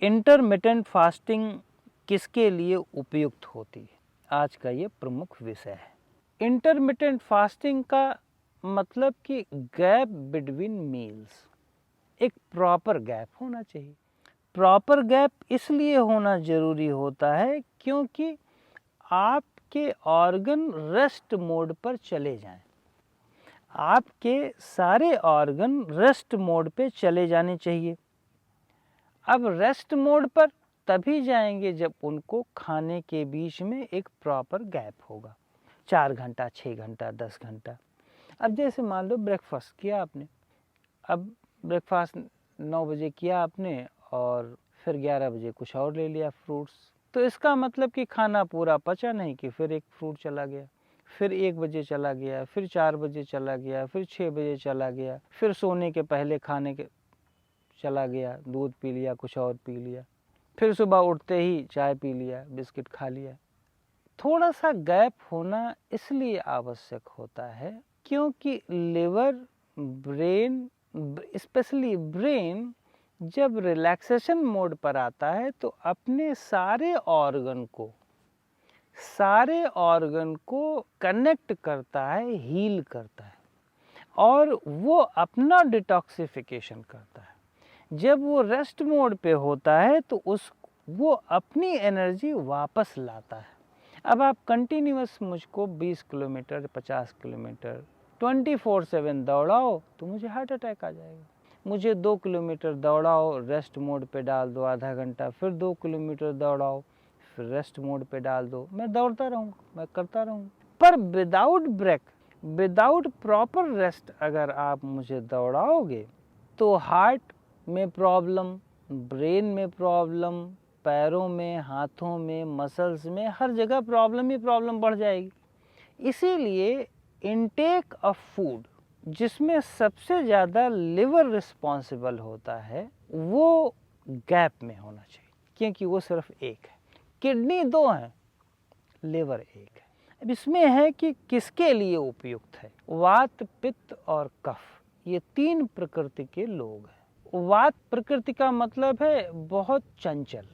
Intermittent fasting किसके लिए उपयुक्त होती है, आज का ये प्रमुख विषय है। इंटरमिटेंट फास्टिंग का मतलब कि गैप बिटवीन मील्स, एक प्रॉपर गैप होना चाहिए। प्रॉपर गैप इसलिए होना ज़रूरी होता है क्योंकि आपके ऑर्गन रेस्ट मोड पर चले जाएं। आपके सारे ऑर्गन रेस्ट मोड पे चले जाने चाहिए। अब रेस्ट मोड पर तभी जाएंगे जब उनको खाने के बीच में एक प्रॉपर गैप होगा, 4 घंटा, 6 घंटा, 10 घंटा। अब जैसे मान लो ब्रेकफास्ट किया आपने, अब ब्रेकफास्ट 9 बजे किया आपने और फिर 11 बजे कुछ और ले लिया फ्रूट्स, तो इसका मतलब कि खाना पूरा पचा नहीं कि फिर एक फ्रूट चला गया, फिर 1 बजे चला गया, फिर 4 बजे चला गया, फिर 6 बजे चला गया, फिर सोने के पहले खाने के चला गया, दूध पी लिया, कुछ और पी लिया, फिर सुबह उठते ही चाय पी लिया, बिस्किट खा लिया। थोड़ा सा गैप होना इसलिए आवश्यक होता है क्योंकि लिवर, ब्रेन, स्पेशली ब्रेन जब रिलैक्सेशन मोड पर आता है तो अपने सारे ऑर्गन को कनेक्ट करता है, हील करता है और वो अपना डिटॉक्सिफिकेशन करता है। जब वो रेस्ट मोड पे होता है तो वो अपनी एनर्जी वापस लाता है। अब आप कंटिन्यूअस मुझको 20 किलोमीटर, 50 किलोमीटर 24/7 दौड़ाओ तो मुझे हार्ट अटैक आ जाएगा। मुझे 2 किलोमीटर दौड़ाओ, रेस्ट मोड पे डाल दो आधा घंटा, फिर 2 किलोमीटर दौड़ाओ, फिर रेस्ट मोड पे डाल दो, मैं दौड़ता रहूँ, मैं करता रहूँ। पर without break, without proper rest अगर आप मुझे दौड़ाओगे तो हार्ट में प्रॉब्लम, ब्रेन में प्रॉब्लम, पैरों में, हाथों में, मसल्स में, हर जगह प्रॉब्लम ही प्रॉब्लम बढ़ जाएगी। इसीलिए इनटेक ऑफ फूड जिसमें सबसे ज़्यादा लिवर रिस्पॉन्सिबल होता है वो गैप में होना चाहिए, क्योंकि वो सिर्फ एक है। किडनी 2 हैं, लिवर 1 है। अब इसमें है कि किसके लिए उपयुक्त है। वात, पित्त और कफ, ये 3 प्रकृति के लोग हैं। वात प्रकृति का मतलब है बहुत चंचल,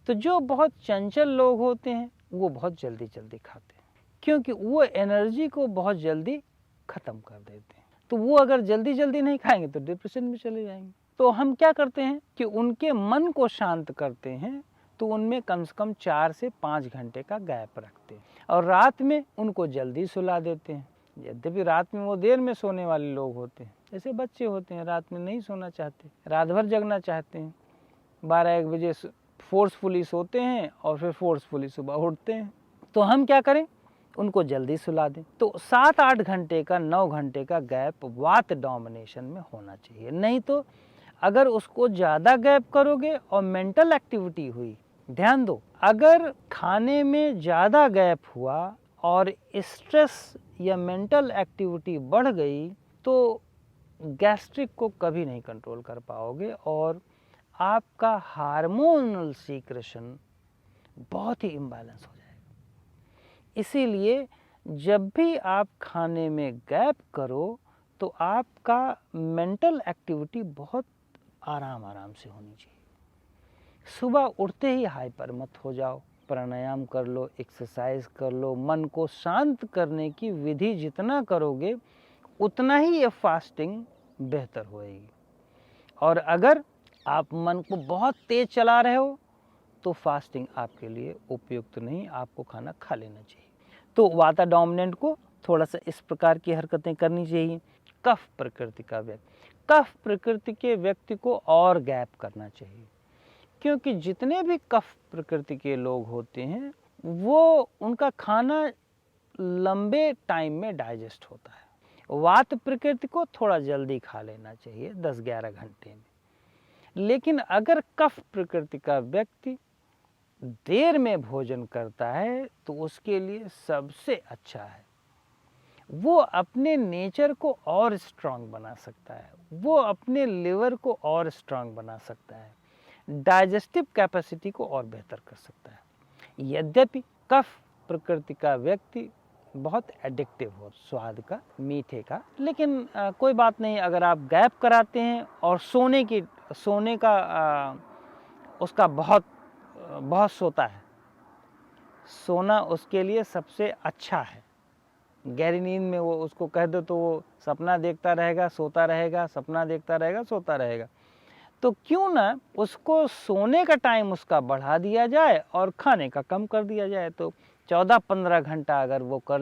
तो जो बहुत चंचल लोग होते हैं वो बहुत जल्दी जल्दी खाते हैं क्योंकि वो एनर्जी को बहुत जल्दी ख़त्म कर देते हैं। तो वो अगर जल्दी जल्दी नहीं खाएंगे तो डिप्रेशन में चले जाएंगे। तो हम क्या करते हैं कि उनके मन को शांत करते हैं, तो उनमें कम से कम 4 से 5 घंटे का गैप रखते हैं और रात में उनको जल्दी सुला देते हैं। यद्यपि रात में वो देर में सोने वाले लोग होते हैं, जैसे बच्चे होते हैं रात में नहीं सोना चाहते, रात भर जगना चाहते हैं, 12-1 बजे फोर्सफुली सोते हैं और फिर फोर्सफुली सुबह उठते हैं। तो हम क्या करें, उनको जल्दी सुला दें। तो 7-8 घंटे का, 9 घंटे का गैप वात डोमिनेशन में होना चाहिए। नहीं तो अगर उसको ज़्यादा गैप करोगे और मेंटल एक्टिविटी हुई, ध्यान दो, अगर खाने में ज़्यादा गैप हुआ और स्ट्रेस या मेंटल एक्टिविटी बढ़ गई तो गैस्ट्रिक को कभी नहीं कंट्रोल कर पाओगे और आपका हार्मोनल सीक्रेशन बहुत ही इम्बैलेंस हो जाएगा। इसीलिए जब भी आप खाने में गैप करो तो आपका मेंटल एक्टिविटी बहुत आराम आराम से होनी चाहिए। सुबह उठते ही हाइपर मत हो जाओ, प्राणायाम कर लो, एक्सरसाइज कर लो। मन को शांत करने की विधि जितना करोगे उतना ही ये फास्टिंग बेहतर होएगी। और अगर आप मन को बहुत तेज चला रहे हो तो फास्टिंग आपके लिए उपयुक्त नहीं, आपको खाना खा लेना चाहिए। तो वाता डोमिनेंट को थोड़ा सा इस प्रकार की हरकतें करनी चाहिए। कफ प्रकृति का व्यक्ति, कफ प्रकृति के व्यक्ति को और गैप करना चाहिए, क्योंकि जितने भी कफ प्रकृति के लोग होते हैं वो उनका खाना लंबे टाइम में डाइजेस्ट होता है। वात प्रकृति को थोड़ा जल्दी खा लेना चाहिए, 10-11 घंटे में। लेकिन अगर कफ प्रकृति का व्यक्ति देर में भोजन करता है तो उसके लिए सबसे अच्छा है, वो अपने नेचर को और स्ट्रांग बना सकता है, वो अपने लिवर को और स्ट्रांग बना सकता है, डाइजेस्टिव कैपेसिटी को और बेहतर कर सकता है। यद्यपि कफ प्रकृति का व्यक्ति बहुत एडिक्टिव हो स्वाद का, मीठे का, लेकिन कोई बात नहीं, अगर आप गैप कराते हैं और सोने का उसका बहुत बहुत सोता है। सोना उसके लिए सबसे अच्छा है। गहरी नींद में वो उसको कह दो तो वो सपना देखता रहेगा, सोता रहेगा, सपना देखता रहेगा, सोता रहेगा। तो क्यों ना उसको सोने का टाइम उसका बढ़ा दिया जाए और खाने का कम कर दिया जाए। तो 14-15 घंटा अगर वो कर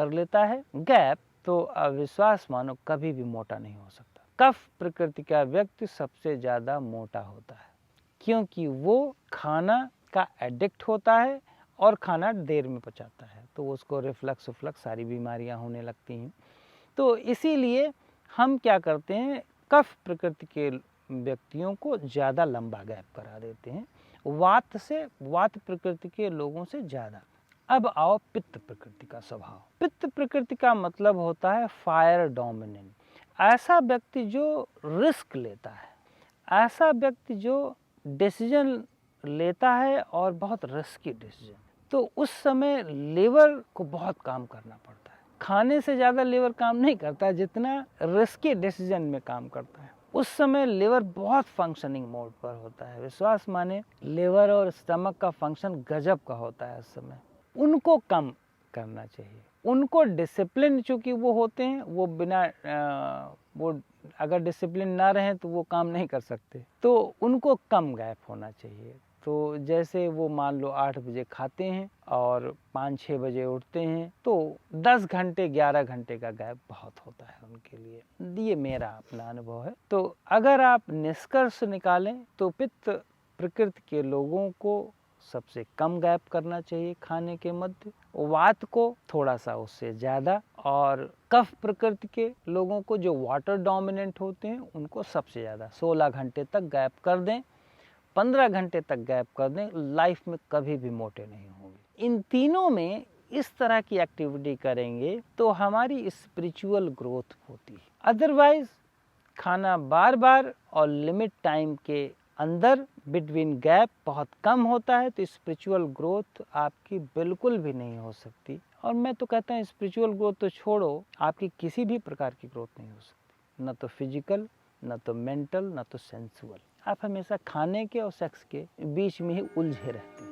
लेता है गैप, तो विश्वास मानो कभी भी मोटा नहीं हो सकता। कफ प्रकृति का व्यक्ति सबसे ज़्यादा मोटा होता है, क्योंकि वो खाना का एडिक्ट होता है और खाना देर में पचाता है, तो उसको रिफ्लक्स उफ्लक्स सारी बीमारियां होने लगती हैं। तो इसीलिए हम क्या करते हैं, कफ प्रकृति के व्यक्तियों को ज़्यादा लंबा गैप करा देते हैं, वात प्रकृति के लोगों से ज़्यादा। अब आओ पित्त प्रकृति का स्वभाव। पित्त प्रकृति का मतलब होता है फायर डोमिनेंट। ऐसा व्यक्ति जो रिस्क लेता है, ऐसा व्यक्ति जो डिसीजन लेता है और बहुत रिस्की डिसीजन, तो उस समय लीवर को बहुत काम करना पड़ता है। खाने से ज़्यादा लीवर काम नहीं करता जितना रिस्की डिसीजन में काम करता है। उस समय लीवर बहुत फंक्शनिंग मोड पर होता है। विश्वास माने लीवर और स्टमक का फंक्शन गजब का होता है उस समय। उनको कम करना चाहिए। उनको डिसिप्लिन, चूँकि वो होते हैं, वो बिना वो अगर डिसिप्लिन ना रहें तो वो काम नहीं कर सकते, तो उनको कम गैप होना चाहिए। तो जैसे वो मान लो 8 बजे खाते हैं और 5-6 बजे उठते हैं, तो 10 घंटे 11 घंटे का गैप बहुत होता है उनके लिए। ये मेरा अपना अनुभव है। तो अगर आप निष्कर्ष निकालें तो पित्त प्रकृति के लोगों को सबसे कम गैप करना चाहिए खाने के मध्य, वात को थोड़ा सा उससे ज़्यादा, और कफ प्रकृति के लोगों को जो वाटर डोमिनेंट होते हैं उनको सबसे ज़्यादा 16 घंटे तक गैप कर दें, 15 घंटे तक गैप कर दें, लाइफ में कभी भी मोटे नहीं होंगे। इन तीनों में इस तरह की एक्टिविटी करेंगे तो हमारी स्पिरिचुअल ग्रोथ होती है। अदरवाइज खाना बार बार और लिमिट टाइम के अंदर बिटवीन गैप बहुत कम होता है, तो स्पिरिचुअल ग्रोथ आपकी बिल्कुल भी नहीं हो सकती। और मैं तो कहता हूँ स्पिरिचुअल ग्रोथ तो छोड़ो, आपकी किसी भी प्रकार की ग्रोथ नहीं हो सकती, न तो फिजिकल, न तो मेंटल, न तो सेंसुअल। आप हमेशा खाने के और सेक्स के बीच में ही उलझे रहते हैं।